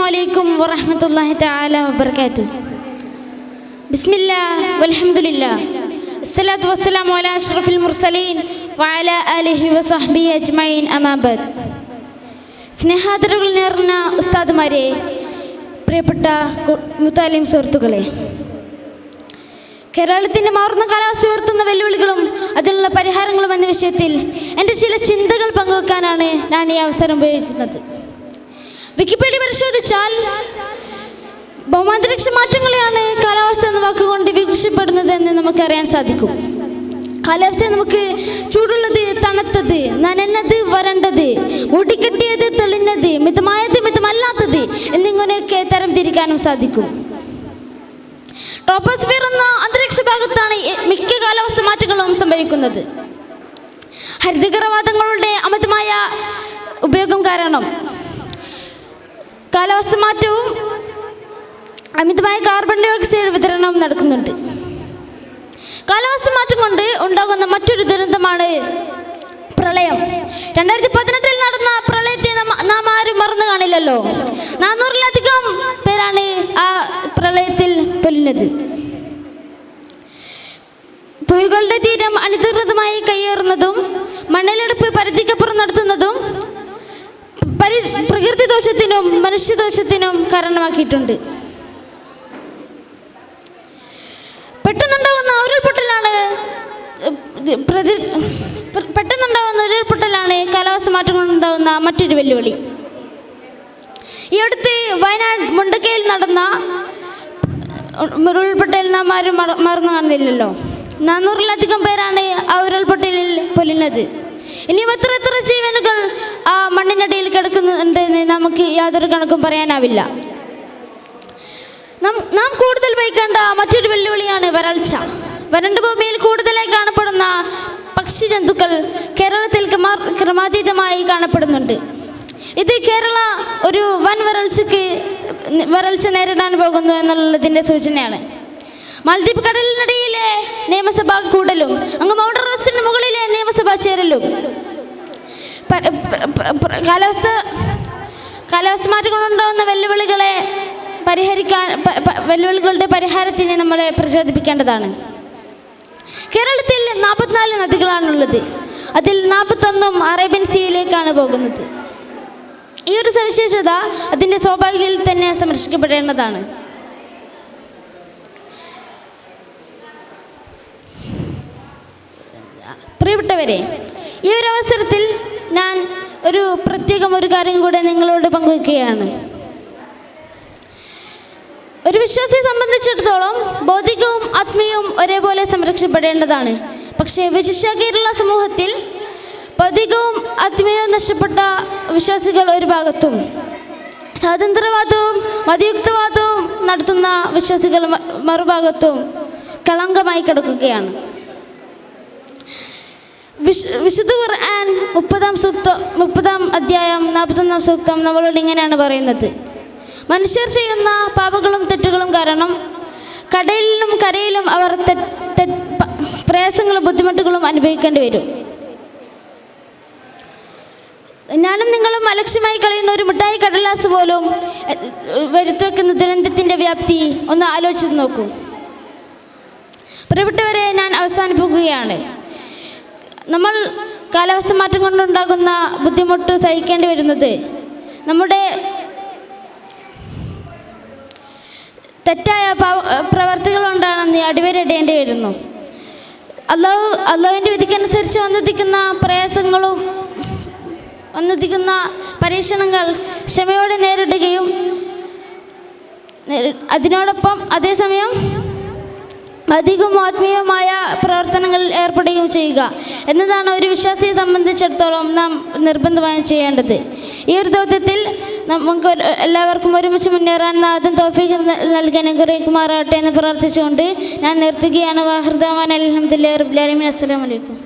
അലൈക്കും വറഹ്മത്തുള്ളാഹി തആല വബറകാതുഹു. ബിസ്മില്ലാഹ് വൽഹംദുലില്ലാഹ് അസ്സലാത്തു വസ്സലാമു അലാ അഷ്റഫിൽ മുർസലീൻ വഅലാ ആലിഹി വസഹ്ബിഹി അജ്മഈൻ അമാ ബഅദ്. സ്നേഹാദരവുകൾ നിറഞ്ഞ ഉസ്താദുമാരെ, പ്രിയപ്പെട്ട മുത്താലിം സുഹൃത്തുക്കളെ, കേരളത്തിൻ്റെ മാറുന്ന കാലാവസ്ഥ ഉയർത്തുന്ന വെല്ലുവിളികളും അതിനുള്ള പരിഹാരങ്ങളും എന്ന വിഷയത്തിൽ എൻ്റെ ചില ചിന്തകൾ പങ്കുവെക്കാനാണ് ഞാൻ ഈ അവസരം ഉപയോഗിക്കുന്നത്. വിക്കിപീഡിയ പരിശോധിച്ചാൽ ഭൗമാന്തരീക്ഷ മാറ്റങ്ങളെയാണ് കാലാവസ്ഥ എന്ന വാക്കുകൊണ്ട് വിവക്ഷിക്കപ്പെടുന്നത് എന്ന് നമുക്കറിയാൻ സാധിക്കും. കാലാവസ്ഥയെ നമുക്ക് ചൂടുള്ളത്, തണുത്തത്, നനഞ്ഞത്, വരണ്ടത്, മൂടിക്കെട്ടിയത്, തെളിഞ്ഞത്, മിതമായത്, മിതമല്ലാത്തത് എന്നിങ്ങനെയൊക്കെ തരംതിരിക്കാനും സാധിക്കും. ട്രോപ്പോസ്ഫിയർ എന്ന അന്തരീക്ഷ ഭാഗത്താണ് മിക്ക കാലാവസ്ഥ മാറ്റങ്ങളും സംഭവിക്കുന്നത്. ഹരിതകർവാതങ്ങളുടെ അമിതമായ ഉപയോഗം കാരണം കാലാവസ്ഥ മാറ്റവും അമിതമായ കാർബൺ ഡൈ ഓക്സൈഡ് വിതരണവും നടക്കുന്നുണ്ട്. കാലാവസ്ഥ മാറ്റം കൊണ്ട് ഉണ്ടാകുന്ന മറ്റൊരു ദുരന്തമാണ് പ്രളയം. 2018 നടന്ന പ്രളയത്തെ നാം ആരും മറന്നു കാണില്ലല്ലോ. 400-ലധികം പേരാണ് ആ പ്രളയത്തിൽ പൊലിഞ്ഞത്. പുഴകളുടെ തീരം അനധികൃതമായി കയ്യേറുന്നതും മണലെടുപ്പ് പരിധിക്കപ്പുറം നടത്തുന്നതും പ്രകൃതി ദോഷത്തിനും മനുഷ്യദോഷത്തിനും കാരണമാക്കിയിട്ടുണ്ട്. പെട്ടെന്നുണ്ടാവുന്ന ഉരുൾപൊട്ടലാണ് കാലാവസ്ഥ മാറ്റം കൊണ്ടുണ്ടാകുന്ന മറ്റൊരു വെല്ലുവിളി. ഈ അടുത്ത് വയനാട് മുണ്ടക്കയിൽ നടന്ന ഉരുൾപൊട്ടൽ നാം ആരും മറന്നു കാണുന്നില്ലല്ലോ. 400-ലധികം പേരാണ് ആ ഉരുൾപൊട്ടലിൽ പൊലിഞ്ഞത്. ഇനിയും എത്ര ജീവനുകൾ ആ മണ്ണിനടിയിൽ കിടക്കുന്നുണ്ടെന്ന് നമുക്ക് യാതൊരു കണക്കും പറയാനാവില്ല. നാം കൂടുതൽ വഹിക്കേണ്ട മറ്റൊരു വെല്ലുവിളിയാണ് വരൾച്ച. വരണ്ട ഭൂമിയിൽ കൂടുതലായി കാണപ്പെടുന്ന പക്ഷിജന്തുക്കൾ കേരളത്തിൽ ക്രമാതീതമായി കാണപ്പെടുന്നുണ്ട്. ഇത് കേരള ഒരു വൻ വരൾച്ച നേരിടാൻ പോകുന്നു എന്നുള്ളതിൻ്റെ സൂചനയാണ്. മാലദ്വീപ് കടലിനടിയിലെ നിയമസഭാ കൂടലും അങ്ങ് മൗണ്ട് എവറസ്റ്റിന് മുകളിലെ നിയമസഭാ ചേരലും കാലാവസ്ഥ മാറ്റം കൊണ്ടുണ്ടാകുന്ന വെല്ലുവിളികളുടെ പരിഹാരത്തിന് നമ്മളെ പ്രചോദിപ്പിക്കേണ്ടതാണ്. കേരളത്തിൽ 44 നദികളാണുള്ളത്. അതിൽ 41 അറേബ്യൻ സീയിലേക്കാണ് പോകുന്നത്. ഈ ഒരു സവിശേഷത അതിൻ്റെ സ്വാഭാവികതയിൽ തന്നെ സംരക്ഷിക്കപ്പെടേണ്ടതാണ്. പ്രിയപ്പെട്ടവരെ, ഈ ഒരു അവസരത്തിൽ ഞാൻ ഒരു കാര്യം കൂടെ നിങ്ങളോട് പങ്കുവയ്ക്കുകയാണ്. ഒരു വിശ്വാസിയെ സംബന്ധിച്ചിടത്തോളം ഭൗതികവും ആത്മീയവും ഒരേപോലെ സംരക്ഷിക്കപ്പെടേണ്ടതാണ്. പക്ഷേ വിശിഷ്യ കേരള സമൂഹത്തിൽ ഭൗതികവും ആത്മീയവും നഷ്ടപ്പെട്ട വിശ്വാസികൾ ഒരു ഭാഗത്തും സ്വാതന്ത്ര്യവാദവും മതയുക്തവാദവും നടത്തുന്ന വിശ്വാസികൾ മറുഭാഗത്തും കളങ്കമായി കിടക്കുകയാണ്. വിശുദ്ധ ഖുർആൻ 30-ാം അധ്യായം 41-ാം സൂക്തം നമ്മളോട് ഇങ്ങനെയാണ് പറയുന്നത്: മനുഷ്യർ ചെയ്യുന്ന പാപങ്ങളും തെറ്റുകളും കാരണം കടലിലും കരയിലും അവർ പ്രയാസങ്ങളും ബുദ്ധിമുട്ടുകളും അനുഭവിക്കേണ്ടി വരും. ഞാനും നിങ്ങളും അലക്ഷ്യമായി കളയുന്ന ഒരു മിഠായി കടലാസ് പോലും വരുത്തിവെക്കുന്ന ദുരന്തത്തിൻ്റെ വ്യാപ്തി ഒന്ന് ആലോചിച്ച് നോക്കൂ. പ്രിയപ്പെട്ടവരെ, ഞാൻ അവസാനിപ്പിക്കുകയാണ്. നമ്മൾ കാലാവസ്ഥ മാറ്റം കൊണ്ടുണ്ടാകുന്ന ബുദ്ധിമുട്ട് സഹിക്കേണ്ടി വരുന്നത് നമ്മുടെ തെറ്റായ പ്രവർത്തികൾ കൊണ്ടാണെന്ന് അടിവരയിടേണ്ടി വരുന്നു. അള്ളാഹുവിൻ്റെ വിധിക്കനുസരിച്ച് വന്നിരിക്കുന്ന പ്രയാസങ്ങളും വന്നിരിക്കുന്ന പരീക്ഷണങ്ങൾ ക്ഷമയോടെ നേരിടുകയും അതിനോടൊപ്പം അതേസമയം അധികം ആത്മീയമായ പ്രവർത്തനങ്ങളിൽ ഏർപ്പെടുകയും ചെയ്യുക എന്നതാണ് ഒരു വിശ്വാസിയെ സംബന്ധിച്ചിടത്തോളം നാം നിർബന്ധമായും ചെയ്യേണ്ടത്. ഈ ഒരു ദൗത്യത്തിൽ നമുക്ക് എല്ലാവർക്കും ഒരുമിച്ച് മുന്നേറാൻ നാഥൻ തൗഫീഖ് നൽകാൻ അനുഗ്രഹിക്കുമാറാകട്ടെ എന്ന് പ്രാർത്ഥിച്ചുകൊണ്ട് ഞാൻ നിർത്തുകയാണ്. വാഹിർ ദഅ്വാനാ അൽഹംദുലില്ലാഹി റബ്ബിൽ ആലമീൻ. അസ്സലാമു അലൈക്കും.